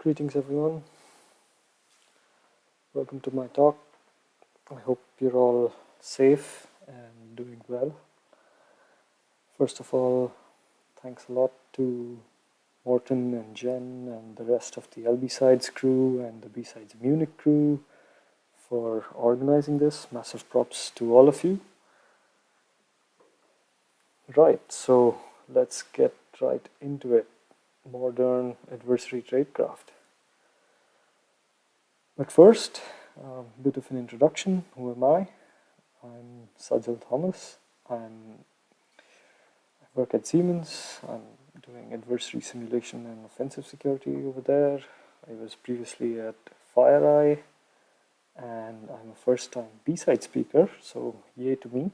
Greetings everyone, welcome to my talk. I hope you're all safe and doing well. First of all, thanks a lot to Morton and Jen and the rest of the LB-Sides crew and the B-Sides Munich crew for organizing this. Massive props to all of you. Right, so let's get right into it. Modern adversary tradecraft. But first, a bit of an introduction. Who am I? I'm Sajal Thomas. I work at Siemens. I'm doing adversary simulation and offensive security over there. I was previously at FireEye, and I'm a first-time B-side speaker, so yay to me.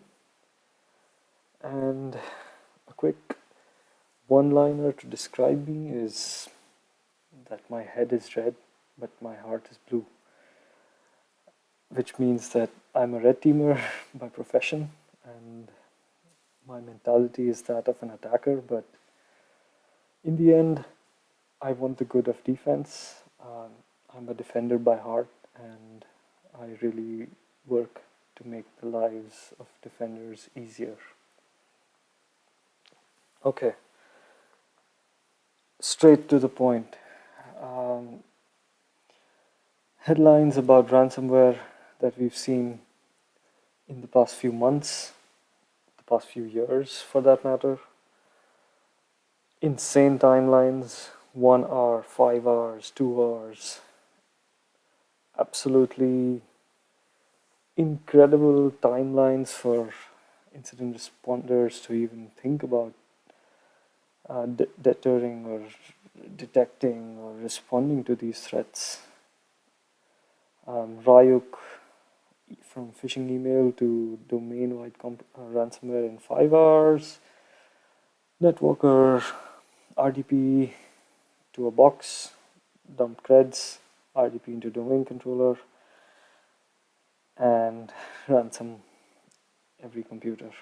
And a quick one-liner to describe me is that my head is red, but my heart is blue, which means that I'm a red teamer by profession, and my mentality is that of an attacker, but in the end, I want the good of defense. I'm a defender by heart, and I really work to make the lives of defenders easier. Okay, straight to the point. Headlines about ransomware that we've seen in the past few months, the past few years for that matter. Insane timelines, 1 hour, 5 hours, 2 hours. Absolutely incredible timelines for incident responders to even think about deterring or detecting or responding to these threats. Ryuk, from phishing email to domain-wide ransomware in 5 hours. Networker, RDP to a box, dumped creds, RDP into domain controller, and ransom every computer,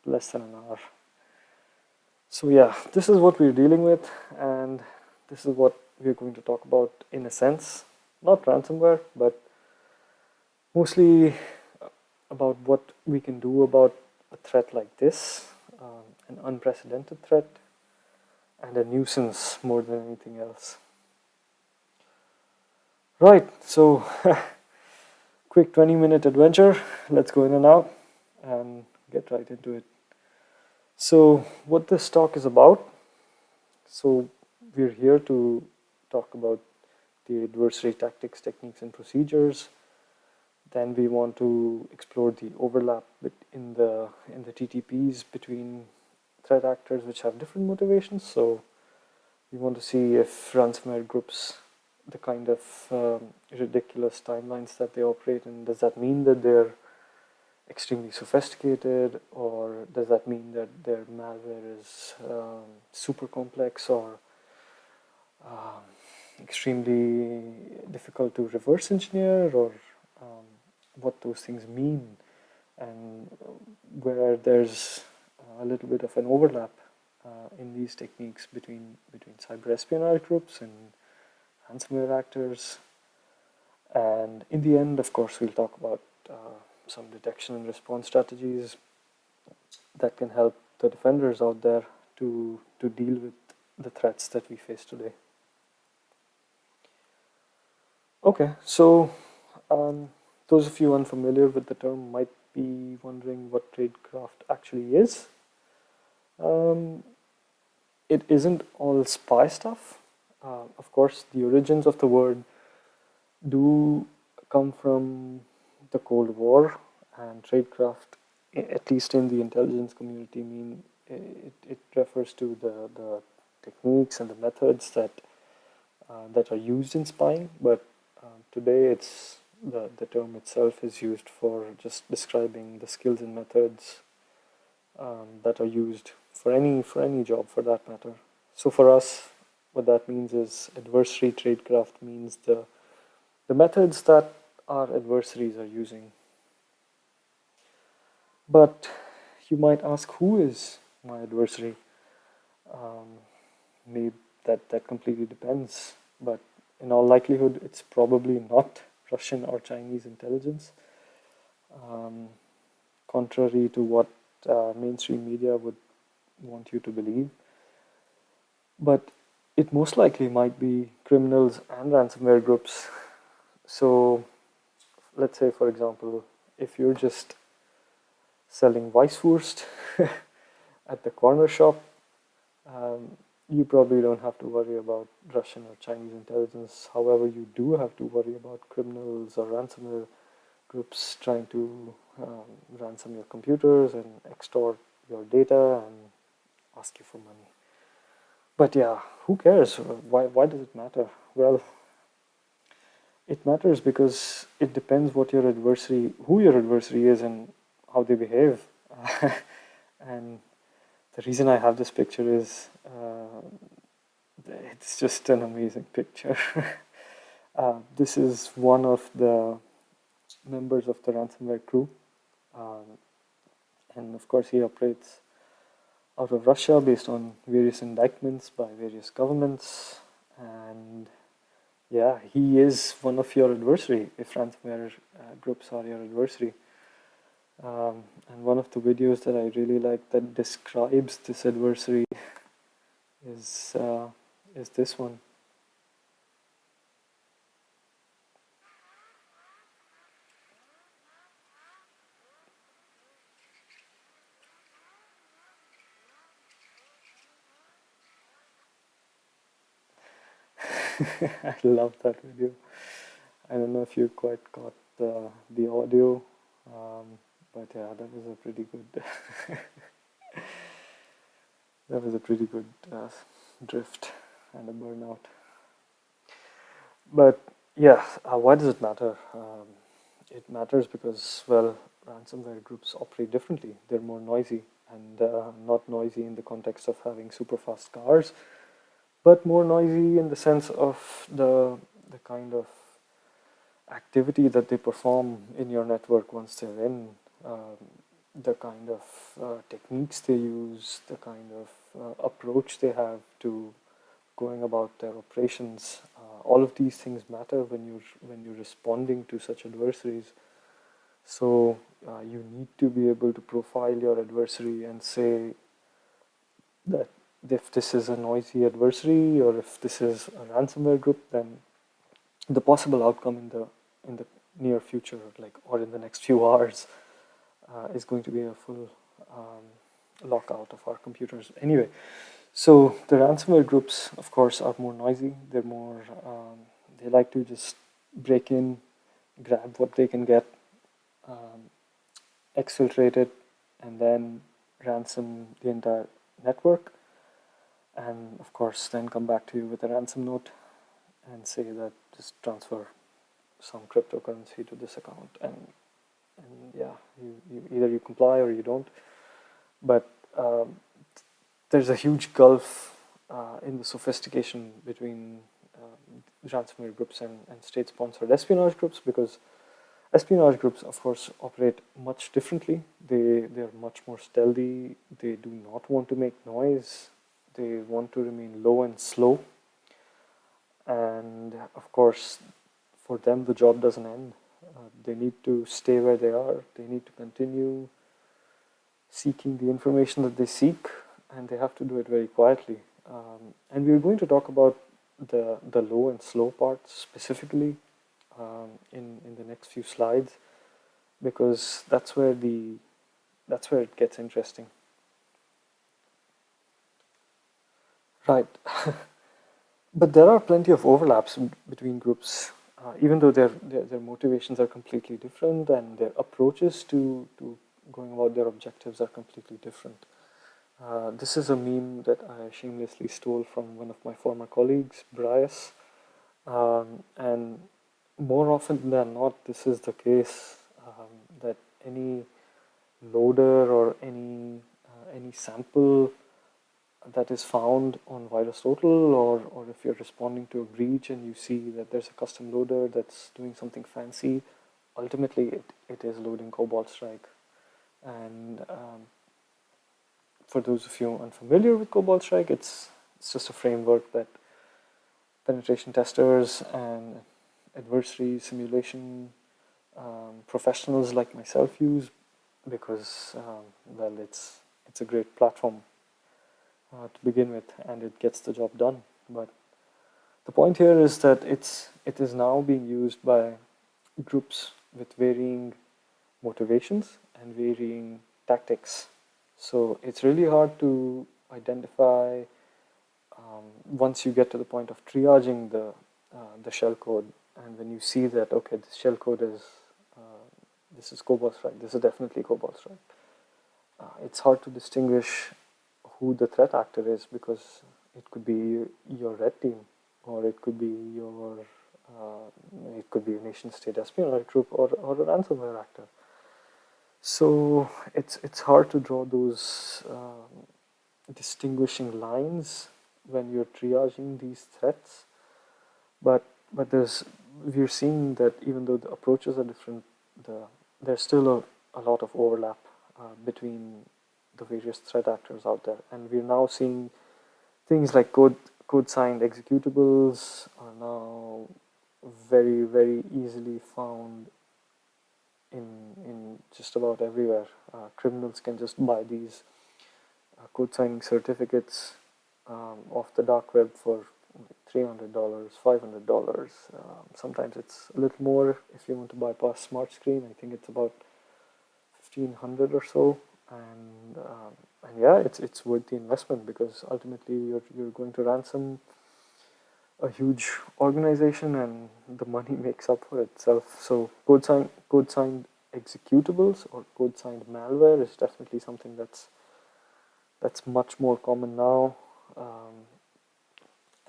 less than an hour. So yeah, this is what we're dealing with, and this is what we're going to talk about in a sense. Not ransomware, but mostly about what we can do about a threat like this, an unprecedented threat, and a nuisance more than anything else. Right, so quick 20-minute adventure. Let's go in and out and get right into it. So what this talk is about, so we're here to talk about the adversary tactics, techniques, and procedures. Then we want to explore the overlap in the TTPs between threat actors which have different motivations. So we want to see if ransomware groups, the kind of ridiculous timelines that they operate in, does that mean that they're extremely sophisticated, or does that mean that their malware is super complex or extremely difficult to reverse engineer, or what those things mean, and where there's a little bit of an overlap in these techniques between cyber espionage groups and ransomware actors. And in the end, of course, we'll talk about some detection and response strategies that can help the defenders out there to deal with the threats that we face today. Okay, so those of you unfamiliar with the term might be wondering what tradecraft actually is. It isn't all spy stuff. Of course, the origins of the word do come from the Cold War, and tradecraft, at least in the intelligence community, it refers to the techniques and the methods that are used in spying. But today, it's the term itself is used for just describing the skills and methods that are used for any job, for that matter. So for us, what that means is adversary tradecraft means the methods that our adversaries are using. But you might ask, who is my adversary? Maybe that completely depends. But in all likelihood, it's probably not Russian or Chinese intelligence, contrary to what mainstream media would want you to believe. But it most likely might be criminals and ransomware groups. So let's say, for example, if you're just selling Weisswurst at the corner shop, you probably don't have to worry about Russian or Chinese intelligence. However, you do have to worry about criminals or ransomware groups trying to ransom your computers and extort your data and ask you for money. But yeah, who cares? Why does it matter? Well, it matters because it depends who your adversary is and how they behave. And the reason I have this picture is it's just an amazing picture. This is one of the members of the Ransomware Crew. And of course, he operates out of Russia based on various indictments by various governments. And yeah, he is one of your adversary if ransomware groups are your adversary. And one of the videos that I really like that describes this adversary is this one. I love that video. I don't know if you quite got the audio, but yeah, that was a pretty good that was a pretty good drift and a burnout. But yeah, why does it matter? It matters because, well, ransomware groups operate differently. They're more noisy, and not noisy in the context of having super fast cars, but more noisy in the sense of the kind of activity that they perform in your network once they're in, the kind of techniques they use, the kind of approach they have to going about their operations. All of these things matter when you're responding to such adversaries. So you need to be able to profile your adversary and say that if this is a noisy adversary or if this is a ransomware group, then the possible outcome in the near future, or in the next few hours, is going to be a full lockout of our computers. Anyway, so the ransomware groups, of course, are more noisy. They're more, they like to just break in, grab what they can get, exfiltrate it, and then ransom the entire network. And of course, then come back to you with a ransom note and say that just transfer some cryptocurrency to this account. And yeah, you either you comply or you don't. But there's a huge gulf in the sophistication between ransomware groups and state-sponsored espionage groups, because espionage groups, of course, operate much differently. They're much more stealthy. They do not want to make noise. They want to remain low and slow. And of course, for them, the job doesn't end. They need to stay where they are. They need to continue seeking the information that they seek, and they have to do it very quietly. And we're going to talk about the low and slow parts specifically in the next few slides, because that's where it gets interesting. Right. But there are plenty of overlaps between groups, even though their motivations are completely different and their approaches to going about their objectives are completely different. This is a meme that I shamelessly stole from one of my former colleagues, Bryce, and more often than not, this is the case, that any loader or any sample that is found on VirusTotal, or if you're responding to a breach and you see that there's a custom loader that's doing something fancy, ultimately it is loading Cobalt Strike. And for those of you unfamiliar with Cobalt Strike, it's just a framework that penetration testers and adversary simulation professionals like myself use, because well, it's a great platform to begin with, and it gets the job done. But the point here is that it is now being used by groups with varying motivations and varying tactics. So it's really hard to identify once you get to the point of triaging the shell code, and when you see that, okay, this shell code is this is Cobalt Strike, this is definitely Cobalt Strike. It's hard to distinguish who the threat actor is, because it could be your red team, or it could be your it could be a nation state espionage group, or a ransomware actor. So it's hard to draw those distinguishing lines when you're triaging these threats. But we're seeing that even though the approaches are different, there's still a lot of overlap between the various threat actors out there, and we're now seeing things like code signed executables are now very, very easily found in just about everywhere. Criminals can just buy these code signing certificates off the dark web for $300, $500. Sometimes it's a little more if you want to bypass smart screen. I think it's about 1,500 or so, and yeah, it's worth the investment, because ultimately you're going to ransom a huge organization, and the money makes up for itself. So code signed executables or code signed malware is definitely something that's much more common now.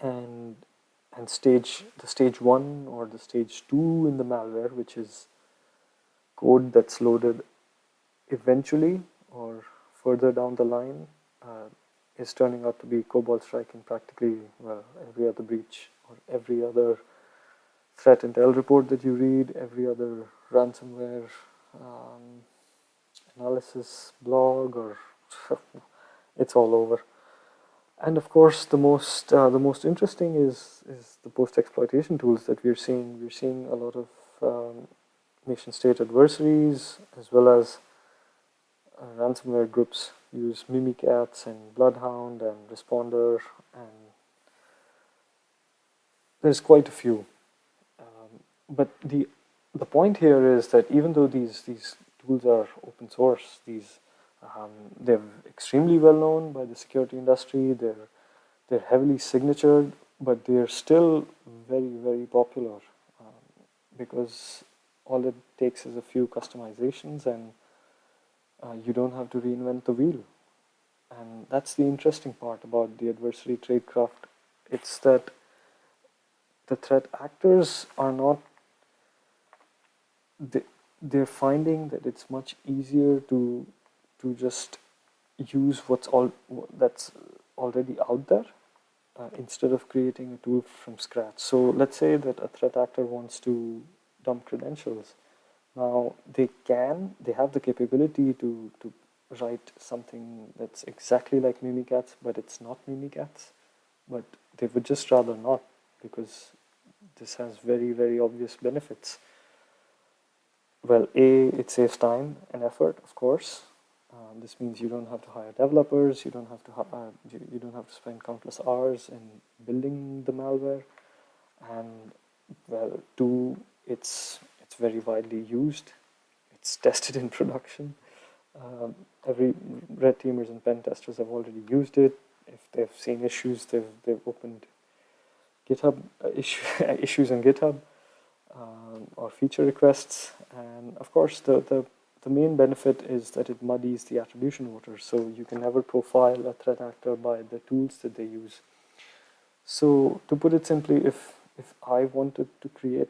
And the stage 1 or the stage 2 in the malware, which is code that's loaded eventually or further down the line, is turning out to be Cobalt Strike in practically, well, every other breach or every other threat intel report that you read, every other ransomware analysis blog, or it's all over. And of course, the most interesting is the post-exploitation tools that we're seeing. We're seeing a lot of nation-state adversaries, as well as ransomware groups use Mimikatz and Bloodhound and Responder, and there's quite a few. But the point here is that even though these tools are open source, they're extremely well known by the security industry. They're heavily signatured, but they're still very, very popular, because all it takes is a few customizations, and you don't have to reinvent the wheel. And that's the interesting part about the adversary tradecraft. It's that the threat actors are not, they're finding that it's much easier to just use that's already out there, instead of creating a tool from scratch. So let's say that a threat actor wants to dump credentials. Now they have the capability to write something that's exactly like Mimikatz, but it's not Mimikatz. But they would just rather not, because this has very, very obvious benefits. Well, it saves time and effort, of course. This means you don't have to hire developers. You don't have to spend countless hours in building the malware. And well, 2, it's very widely used. It's tested in production. Every red teamers and pen testers have already used it. If they've seen issues, they've opened GitHub issues on GitHub, or feature requests. And of course, the main benefit is that it muddies the attribution waters. So you can never profile a threat actor by the tools that they use. So to put it simply, if I wanted to create,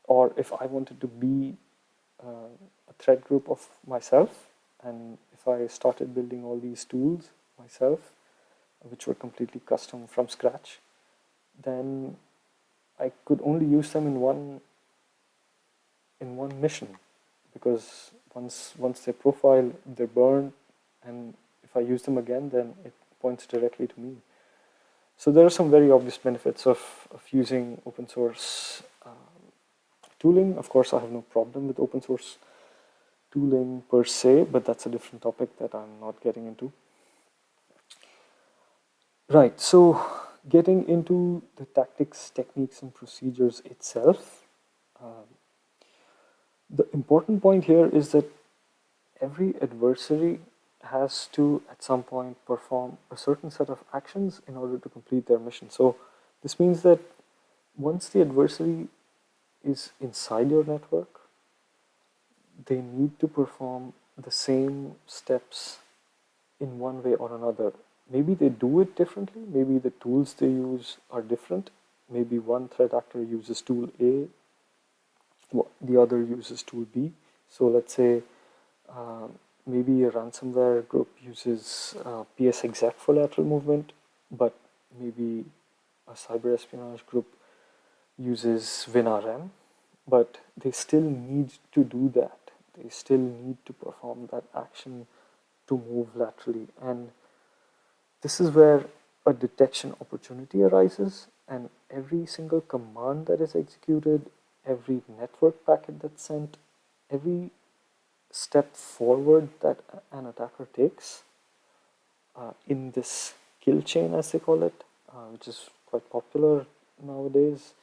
or if I wanted to be a threat group of myself, and if I started building all these tools myself, which were completely custom from scratch, then I could only use them in one mission, because once they're profiled, they're burned, and if I use them again, then it points directly to me. So there are some very obvious benefits of using open source tooling. Of course, I have no problem with open source tooling per se, but that's a different topic that I'm not getting into. Right, so getting into the tactics, techniques, and procedures itself, the important point here is that every adversary has to, at some point, perform a certain set of actions in order to complete their mission. So this means that once the adversary is inside your network, they need to perform the same steps in one way or another. Maybe they do it differently, maybe the tools they use are different, maybe one threat actor uses tool A, the other uses tool B. So let's say maybe a ransomware group uses PSExec for lateral movement, but maybe a cyber espionage group uses WinRM, but they still need to do that. They still need to perform that action to move laterally. And this is where a detection opportunity arises, and every single command that is executed, every network packet that's sent, every step forward that an attacker takes in this kill chain, as they call it, which is quite popular nowadays.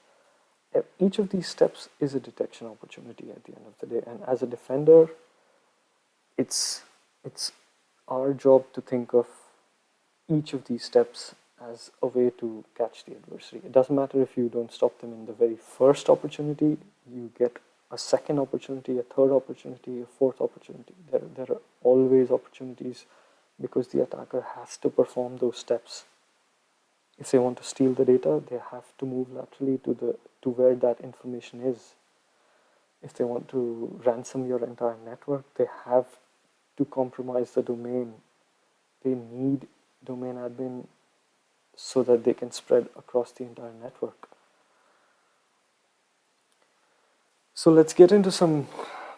Each of these steps is a detection opportunity at the end of the day, and as a defender, it's our job to think of each of these steps as a way to catch the adversary. It doesn't matter if you don't stop them in the very first opportunity, you get a second opportunity, a third opportunity, a fourth opportunity. There are always opportunities because the attacker has to perform those steps. If they want to steal the data, they have to move laterally to where that information is. If they want to ransom your entire network, they have to compromise the domain. They need domain admin so that they can spread across the entire network. So let's get into some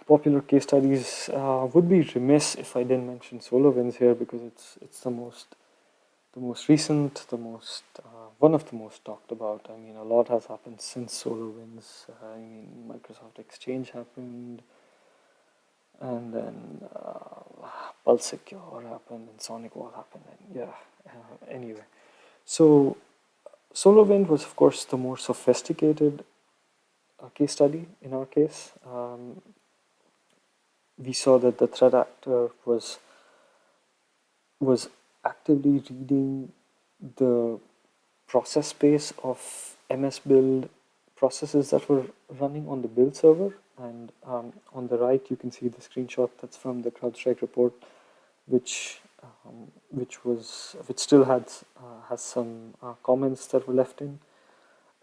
popular case studies. Would be remiss if I didn't mention SolarWinds here because it's the most recent, one of the most talked about. I mean, a lot has happened since SolarWinds. I mean, Microsoft Exchange happened, and then Pulse Secure happened, and Sonic Wall happened, and yeah. Anyway, so SolarWinds was, of course, the more sophisticated case study in our case. We saw that the threat actor was actively reading the process space of MS build processes that were running on the build server. And on the right, you can see the screenshot that's from the CrowdStrike report, which still has some comments that were left in,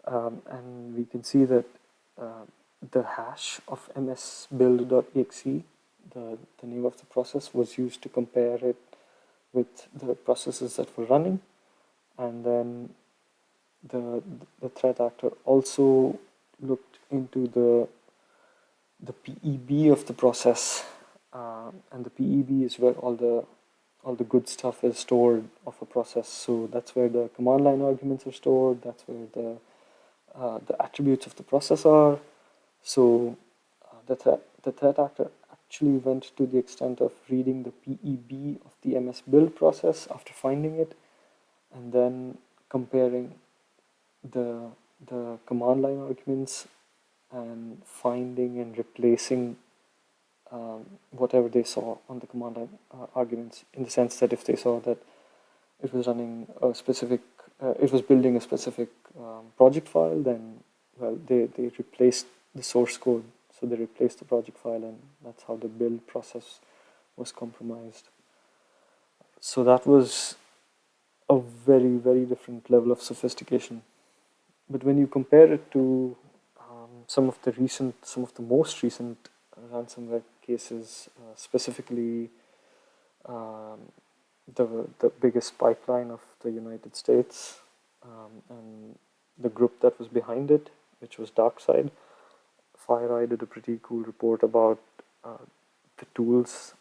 and we can see that the hash of msbuild.exe, the name of the process, was used to compare it with the processes that were running, and then the threat actor also looked into the PEB of the process, and the PEB is where all the good stuff is stored of a process. So that's where the command line arguments are stored. That's where the attributes of the process are. So the threat actor actually went to the extent of reading the PEB of the MS build process after finding it, and then comparing the command line arguments and finding and replacing whatever they saw on the command line arguments, in the sense that if they saw that it was running a specific, it was building a specific project file, then, well, they replaced the source code. So they replaced the project file, and that's how the build process was compromised. So that was a very, very different level of sophistication. But when you compare it to some of the most recent ransomware cases, specifically the biggest pipeline of the United States, and the group that was behind it, which was DarkSide, FireEye did a pretty cool report about the tools,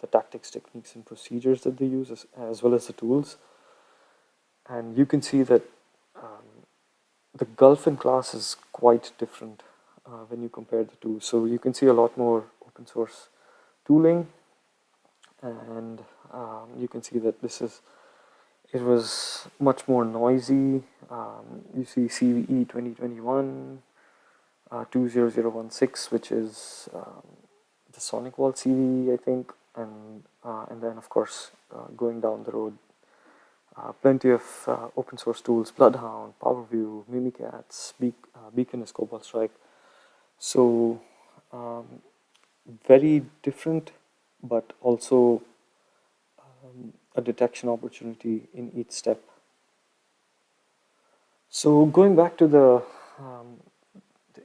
the tactics, techniques, and procedures that they use, as well as the tools. And you can see that the gulf in class is quite different when you compare the two. So you can see a lot more open source tooling, and you can see that it was much more noisy. You see CVE 2021, 20016, which is the Sonic Wall CVE, I think, and then of course going down the road, plenty of open source tools: Bloodhound, PowerView, Mimikatz, Beacon is Cobalt Strike. So very different, but also a detection opportunity in each step. So going back to the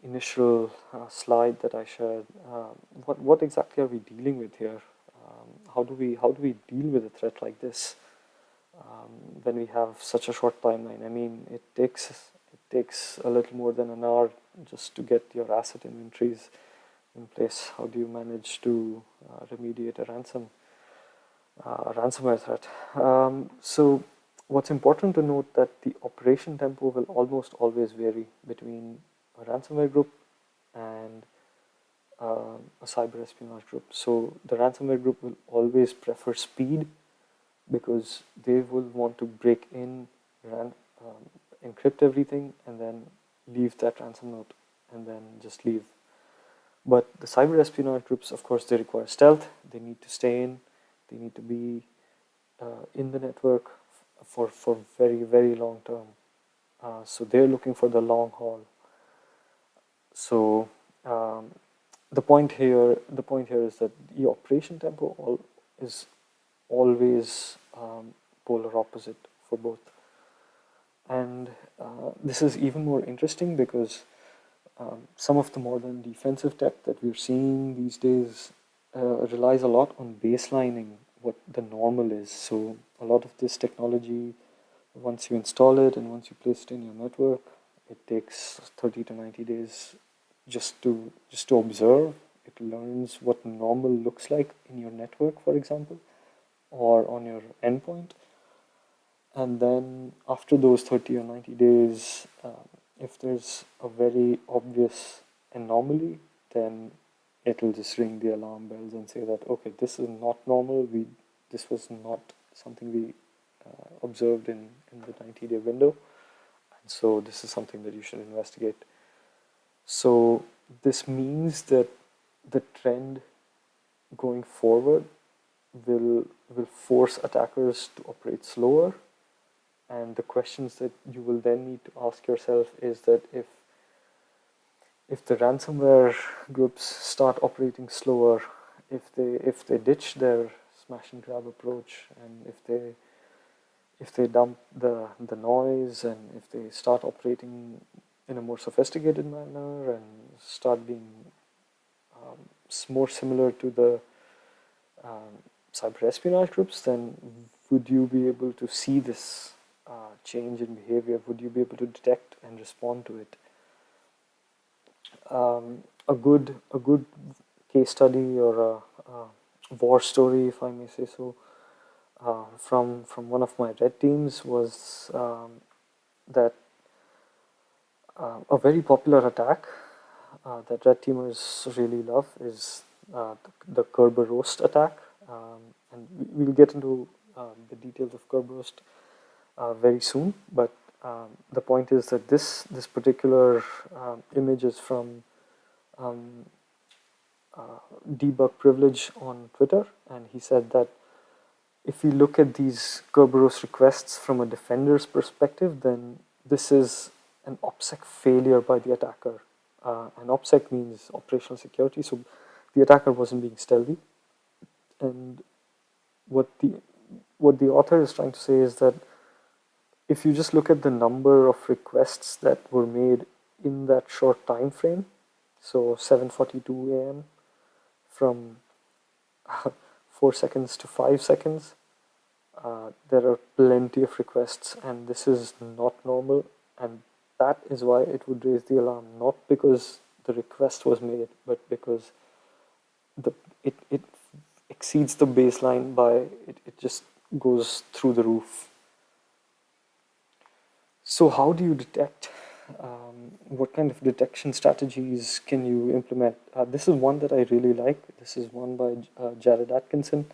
initial slide that I shared, what exactly are we dealing with here? How do we deal with a threat like this when we have such a short timeline? I mean, it takes a little more than an hour just to get your asset inventories in place. How do you manage to remediate a ransomware threat? So what's important to note that the operation tempo will almost always vary between a ransomware group and a cyber espionage group. So the ransomware group will always prefer speed because they will want to break in, encrypt everything, and then leave that ransom note and then just leave. But the cyber espionage groups, of course, they require stealth. They need to stay in. They need to be in the network for very, very long term. So they're looking for the long haul. So the point here is that the operation tempo is always polar opposite for both. And this is even more interesting because some of the modern defensive tech that we're seeing these days relies a lot on baselining what the normal is. So a lot of this technology, once you install it and once you place it in your network, it takes 30 to 90 days just to observe. It learns what normal looks like in your network, for example, or on your endpoint. And then after those 30 or 90 days, if there's a very obvious anomaly, then it'll just ring the alarm bells and say that, okay, this is not normal. This was not something we observed in the 90-day window. And so this is something that you should investigate. So this means that the trend going forward will force attackers to operate slower. And the questions that you will then need to ask yourself is that if the ransomware groups start operating slower, if they ditch their smash and grab approach, and if they dump the noise, and if they start operating in a more sophisticated manner and start being more similar to the cyber espionage groups, then would you be able to see this change in behavior? Would you be able to detect and respond to it? A good case study or a war story, if I may say so, from one of my red teams was that a very popular attack that red teamers really love is the Kerber roast attack, and we'll get into the details of Kerber roast very soon. But the point is that this particular image is from Debug Privilege on Twitter, and he said that if we look at these Kerberos requests from a defender's perspective, then this is an Opsec failure by the attacker. And Opsec means operational security, so the attacker wasn't being stealthy. And what the author is trying to say is that if you just look at the number of requests that were made in that short time frame, so 7:42 a.m. from 4 seconds to 5 seconds, there are plenty of requests, and this is not normal, and that is why it would raise the alarm, not because the request was made, but because it exceeds the baseline by it just goes through the roof. So how do you detect? What kind of detection strategies can you implement? This is one that I really like. This is one by Jared Atkinson.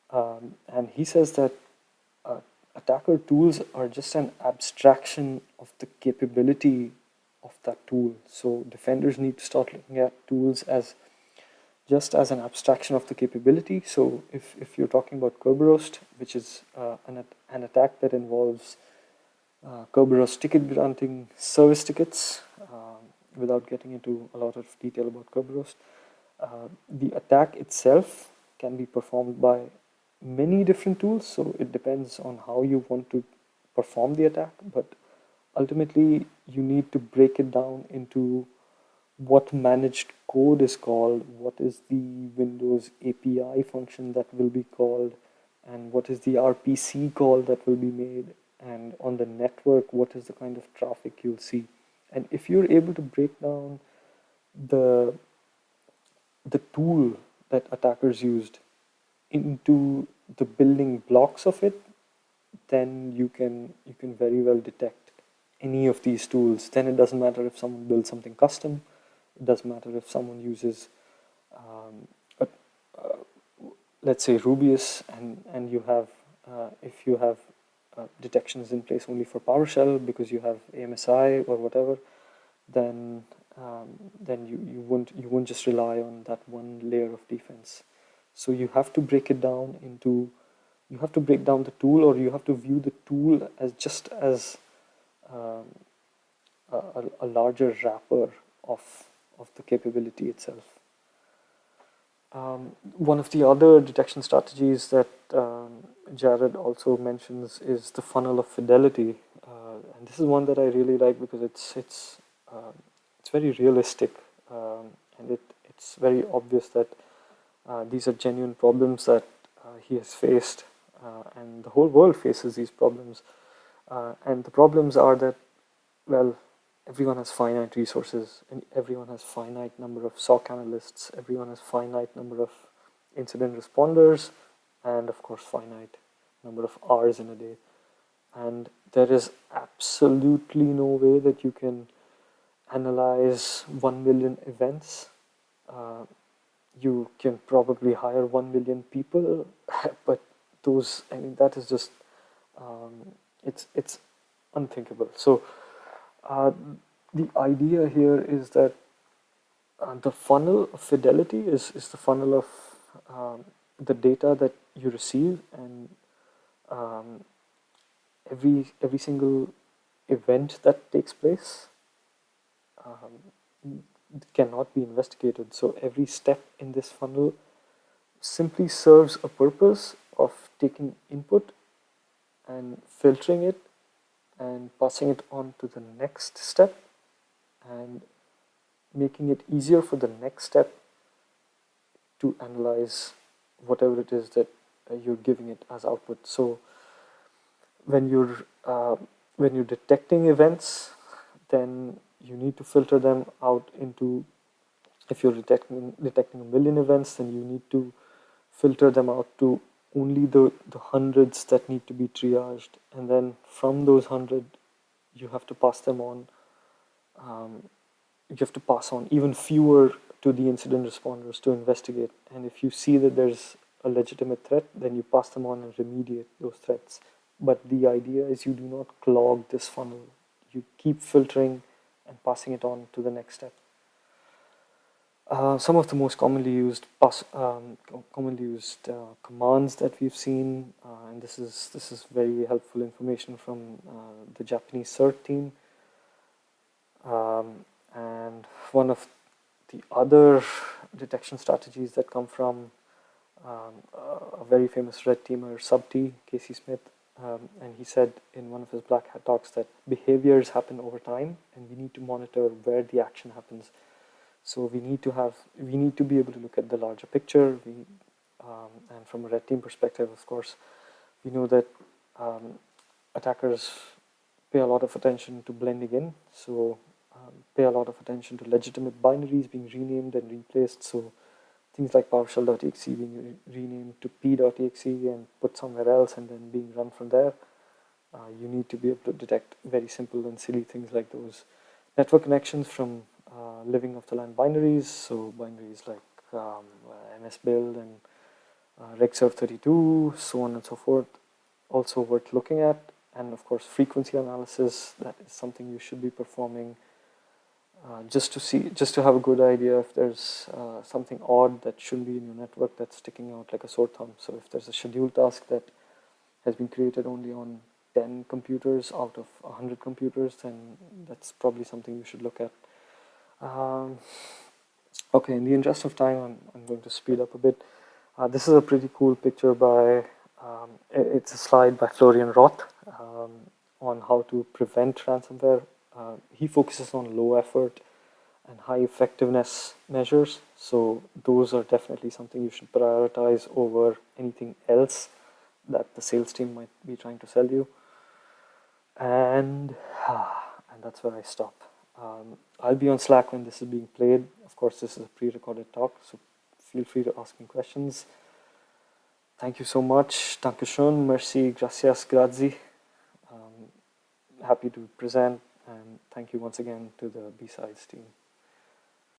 And he says that uh, attacker tools are just an abstraction of the capability of that tool. So defenders need to start looking at tools as just as an abstraction of the capability. So if you're talking about Kerberos, which is an attack that involves Kerberos ticket granting service tickets, without getting into a lot of detail about Kerberos, the attack itself can be performed by many different tools. So it depends on how you want to perform the attack, but ultimately you need to break it down into what managed code is called, what is the Windows API function that will be called, and what is the RPC call that will be made, and on the network, what is the kind of traffic you'll see. And if you're able to break down the the tool that attackers used into the building blocks of it, then you can very well detect any of these tools. Then it doesn't matter if someone builds something custom. It doesn't matter if someone uses, a, let's say, Rubius, and you have, if you have detections in place only for PowerShell because you have AMSI or whatever, then you won't just rely on that one layer of defense. So you have to break it down into, you have to break down the tool, or you have to view the tool as just as um, a larger wrapper of the capability itself. One of the other detection strategies that Jared also mentions is the funnel of fidelity, and this is one that I really like because it's very realistic, and it's very obvious that these are genuine problems that he has faced, and the whole world faces these problems. And the problems are that, well, everyone has finite resources, and everyone has finite number of SOC analysts, everyone has finite number of incident responders, and of course finite number of hours in a day. And there is absolutely no way that you can analyze 1 million events. Uh, you can probably hire 1 million people, but those, I mean, that is just, um, it's unthinkable. So uh, the idea here is that the funnel of fidelity is the funnel of the data that you receive, and um, every single event that takes place cannot be investigated. So every step in this funnel simply serves a purpose of taking input and filtering it and passing it on to the next step and making it easier for the next step to analyze whatever it is that you're giving it as output. So when you're uh, when you're detecting events, then you need to filter them out into, if you're detecting a million events, then you need to filter them out to only the hundreds that need to be triaged, and then from those 100 you have to pass them on, um, you have to pass on even fewer to the incident responders to investigate. And if you see that there's a legitimate threat, then you pass them on and remediate those threats. But the idea is you do not clog this funnel. You keep filtering and passing it on to the next step. Some of the most commonly used commands that we've seen, and this is very helpful information from the Japanese CERT team. And one of the other detection strategies that come from a very famous red teamer, Sub-T, Casey Smith, and he said in one of his Black Hat talks that behaviors happen over time, and we need to monitor where the action happens. So we need to be able to look at the larger picture. And from a red team perspective, of course, we know that attackers pay a lot of attention to blending in. So pay a lot of attention to legitimate binaries being renamed and replaced. So things like PowerShell.exe being renamed to p.exe and put somewhere else and then being run from there. You need to be able to detect very simple and silly things like those network connections from living off the line binaries, so binaries like MS-build and regserve32, so on and so forth, also worth looking at. And of course, frequency analysis, that is something you should be performing just to have a good idea if there's something odd that shouldn't be in your network that's sticking out like a sore thumb. So if there's a schedule task that has been created only on 10 computers out of 100 computers, then that's probably something you should look at. Okay, in the interest of time, I'm going to speed up a bit. This is a pretty cool picture by, it's a slide by Florian Roth on how to prevent ransomware. He focuses on low effort and high effectiveness measures. So those are definitely something you should prioritize over anything else that the sales team might be trying to sell you. And that's where I stop. I'll be on Slack when this is being played. Of course, this is a pre-recorded talk, so feel free to ask me questions. Thank you so much. Dankeschön, merci, gracias, grazie. Happy to present, and thank you once again to the B-Sides team.